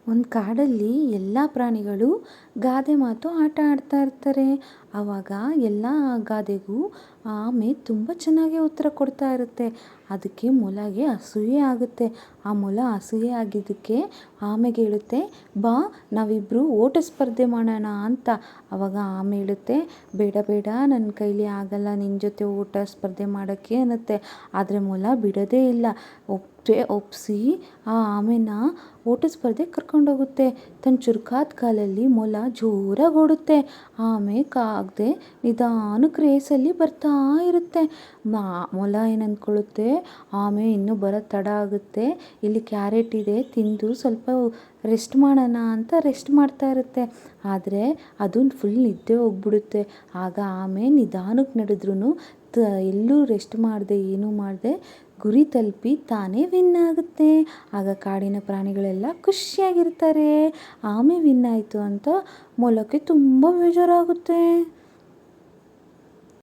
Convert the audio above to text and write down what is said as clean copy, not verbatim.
ಒಂದು ಕಾಡಲ್ಲಿ ಎಲ್ಲ ಪ್ರಾಣಿಗಳು ಗಾದೆ ಮಾತು ಆಟ ಆಡ್ತಾ ಇರ್ತಾರೆ. ಆವಾಗ ಎಲ್ಲ ಗಾದೆಗೂ ಆಮೆ ತುಂಬ ಚೆನ್ನಾಗಿ ಉತ್ತರ ಕೊಡ್ತಾ ಇರುತ್ತೆ. ಅದಕ್ಕೆ ಮೊಲಗೆ ಅಸೂಯೆ ಆಗುತ್ತೆ. ಆ ಮೊಲ ಅಸೂಯೆ ಆಗಿದ್ದಕ್ಕೆ ಆಮೆಗೆ ಹೇಳುತ್ತೆ, ಬಾ ನಾವಿಬ್ಬರು ಓಟ ಸ್ಪರ್ಧೆ ಮಾಡೋಣ ಅಂತ. ಆವಾಗ ಆಮೆ ಹೇಳುತ್ತೆ, ಬೇಡ ಬೇಡ, ನನ್ನ ಕೈಲಿ ಆಗಲ್ಲ ನಿನ್ನ ಜೊತೆ ಓಟ ಸ್ಪರ್ಧೆ ಮಾಡೋಕ್ಕೆ ಅನ್ನುತ್ತೆ. ಆದರೆ ಮೊಲ ಬಿಡೋದೇ ಇಲ್ಲ. ಒಪ್ಪಿಸಿ ಆ ಆಮೆನ ಓಟ ಸ್ಪರ್ಧೆ ಕರ್ಕೊಂಡೋಗುತ್ತೆ. ತನ್ನ ಚುರುಕಾದ ಕಾಲಲ್ಲಿ ಮೊಲ ಜೋರಾಗಿ ಓಡುತ್ತೆ. ಆಮೆ ಕಾಗದೆ ನಿಧಾನಕ್ಕೆ ರೇಸಲ್ಲಿ ಬರ್ತಾ ಇರುತ್ತೆ. ಮೊಲ ಏನು ಅಂದ್ಕೊಳ್ಳುತ್ತೆ, ಆಮೆ ಇನ್ನೂ ಬರೋದು ತಡ ಆಗುತ್ತೆ, ಇಲ್ಲಿ ಕ್ಯಾರೆಟ್ ಇದೆ ತಿಂದು ಸ್ವಲ್ಪ ರೆಸ್ಟ್ ಮಾಡೋಣ ಅಂತ ರೆಸ್ಟ್ ಮಾಡ್ತಾ ಇರುತ್ತೆ. ಆದರೆ ಅದು ಫುಲ್ ನಿದ್ದೆ ಹೋಗ್ಬಿಡುತ್ತೆ. ಆಗ ಆಮೆ ನಿಧಾನಕ್ಕೆ ನಡೆದ್ರೂ ಎಲ್ಲೂ ರೆಸ್ಟ್ ಮಾಡದೆ ಏನೂ ಮಾಡದೆ ಗುರಿ ತಲುಪಿ ತಾನೇ ವಿನ್ ಆಗುತ್ತೆ. ಆಗ ಕಾಡಿನ ಪ್ರಾಣಿಗಳೆಲ್ಲ ಖುಷಿಯಾಗಿರ್ತಾರೆ. ಆಮೆ ವಿನ್ ಆಯಿತು ಅಂತ ಮೊಲಕ್ಕೆ ತುಂಬ ಬೇಜಾರಾಗುತ್ತೆ.